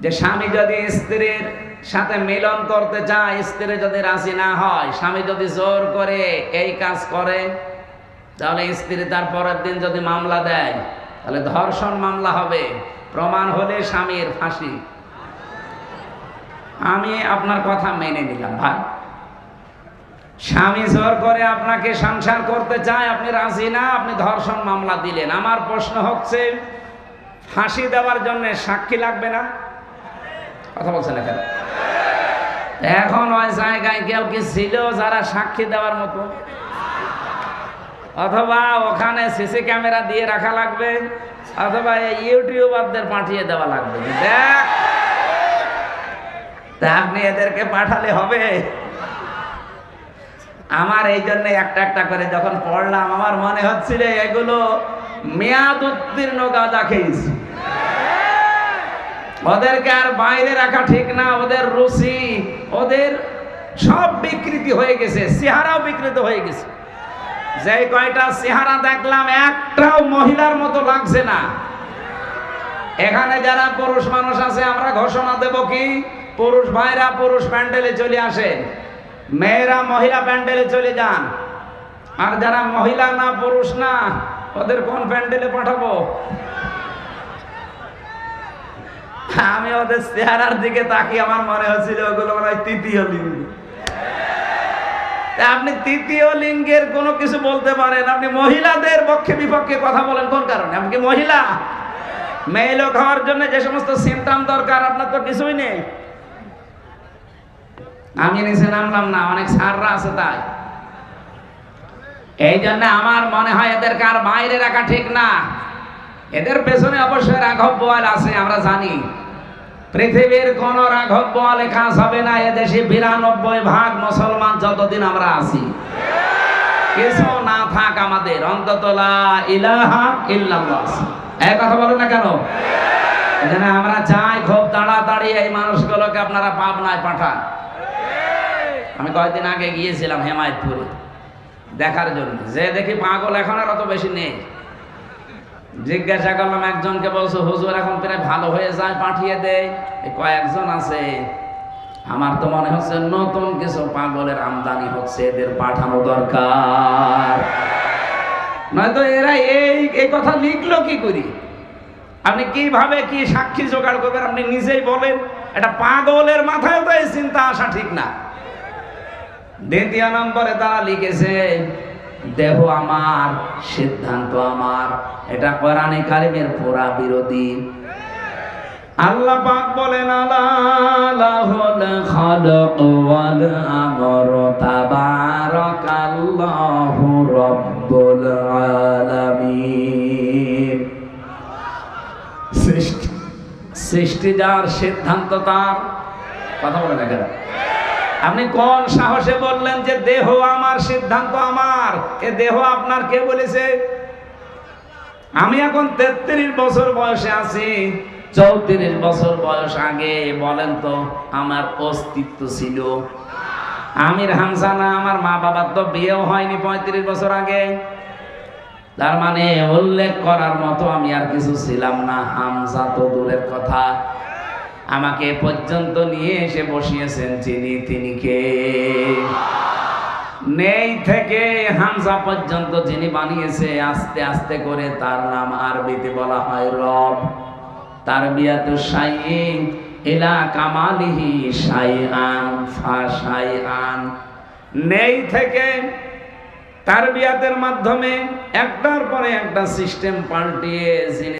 যে স্বামী যদি স্ত্রীর সাথে মিলন করতে চায়, স্ত্রী যদি রাজি না হয়, স্বামী যদি জোর করে এই কাজ করে, তাহলে স্ত্রী তার পরের দিন যদি মামলা দেয়, তাহলে ধর্ষণ মামলা হবে, প্রমাণ হলে স্বামীর ফাঁসি। আমি আপনার কথা মেনে নিলাম ভাই, স্বামী জোর করে আপনাকে সংসার করতে চায়, আপনি রাজি না, আপনি ধর্ষণ মামলা দিলেন। আমার প্রশ্ন হচ্ছে, ফাঁসি দেওয়ার জন্য সাক্ষী লাগবে না? কথা বলছেন এখানে? এখন ওই জায়গায় কেউ কি ছিল যারা সাক্ষী দেওয়ার মতো? অথবা ওখানে সিসি ক্যামেরা দিয়ে রাখা লাগবে, অথবা ইউটিউবারদের পাঠিয়ে দেওয়া লাগবে। দেখ, তা আপনি এদেরকে পাঠালে হবে? আমার এই জন্য একটা একটা করে যখন পড়লাম, আমার মনে হচ্ছিল এগুলো মেয়াদ উত্তীর্ণ গাঁজা খেয়েছি। ওদেরকে আর বাইরে রাখা ঠিক না, ওদের রুচি, ওদের সব বিকৃতি হয়ে গেছে, চেহারাও বিকৃত হয়ে গেছে। যে কয়টা চেহারা দেখলাম, একটাও মহিলার মতো লাগছে না। এখানে যারা পুরুষ মানুষ আছে, আমরা ঘোষণা দেব কি, পুরুষ ভাইরা পুরুষ প্যান্ডেলে চলে আসেন, মেয়েরা মহিলা প্যান্ডেলে চলে যান। আর যারা মহিলা না, পুরুষ না, ওদের কোন প্যান্ডেলে পাঠাবো? আমি ওদের চেহারার দিকে তাকিয়ে আমার মনে হচ্ছিল ওগুলো মনে হয় তৃতীয় লিঙ্গ। আপনি তৃতীয় লিঙ্গের কোনো কিছু বলতে পারেন, আপনি মহিলাদের পক্ষে বিপক্ষে কথা বলেন কোন কারণে? আপনি কি মহিলা? মেয়ে লোক হওয়ার জন্য যে সমস্ত সিমটম দরকার, আপনার তো কিছুই নেই। আমি নিচে নামলাম না, অনেক সাররা আছে তাই। এই জন্য আমার মনে হয় এদেরকে আর বাইরে রাখা ঠিক না। এদের পেছনে অবশ্যই রাঘব বোয়াল আছে, আমরা জানি। পৃথিবীর কোন রাঘব বোয়ালে কাজ হবে না। এদেশে 92% মুসলমান যতদিন আমরা আছি। কিছু না থাক আমাদের, অন্তত লা ইলাহা ইল্লাল্লাহ, এই কথা বলেন না কেন? এখানে আমরা চাই খুব তাড়াতাড়ি এই মানুষগুলোকে আপনারা পাবনায় পাঠান। আমি কয়েকদিন আগে গিয়েছিলাম হেমায়তপুরে দেখার জন্য, যে দেখি পাগল এখন আর অত বেশি নেই। জিজ্ঞাসা করলাম একজনকে, বলছো হুজুর এখন প্রায় ভালো হয়ে যায়, পাঠিয়ে দেয়। কয়েকজন আছে, আমার তো মনে হচ্ছে নতুন কিছু পাগলের আমদানি হচ্ছে, এদের পাঠানো দরকার। নয়তো এরা এই কথা লিখলো কি করি? আপনি কিভাবে কি সাক্ষী জোগাড় করবেন? আপনি নিজেই বলেন। এটা পাগলের মাথায় তো এই চিন্তা আসা ঠিক না। দ্বিতীয় নম্বরে তারা লিখেছে, দেহ আমার, সিদ্ধান্ত আমার। এটা কোরআনে কারিমের পুরা বিরোধী। আল্লাহ পাক বলেন, আলাহুল খালক ওয়াল আমর তাবারাকাল্লাহু রাব্বুল আলামিন। সৃষ্টি যার, সিদ্ধান্ত তার। কথা বলেন না কেন? আপনি কোন সাহসে বললেন যে দেহ আমার, সিদ্ধান্ত আমার? এ দেহ আপনার কে বলেছে? আমি এখন 33 বছর বয়সে আছি, 34 বছর বয়স আগে বলেন তো আমার অস্তিত্ব ছিল? আমির হামজা না, আমার মা বাবার তো বিয়েও হয়নি 35 বছর আগে। তার মানে উল্লেখ করার মতো আমি আর কিছু ছিলাম না। হামজা তো দূরের কথা, আমাকে পর্যন্ত নিয়ে এসে বসিয়েছেন যিনি, তিনি কে? নেই থেকে হামজা পর্যন্ত যিনি বানিয়েছে, আস্তে আস্তে করে তার নাম আরবিতে বলা হয় রব। তারবিয়াতুশ শাইইন ইলা কামালিহি শাইআন ফাশাইআন। নেই থেকে তারবিয়াতের মাধ্যমে একটার পরে একটা সিস্টেম পাল্টিয়ে যিনি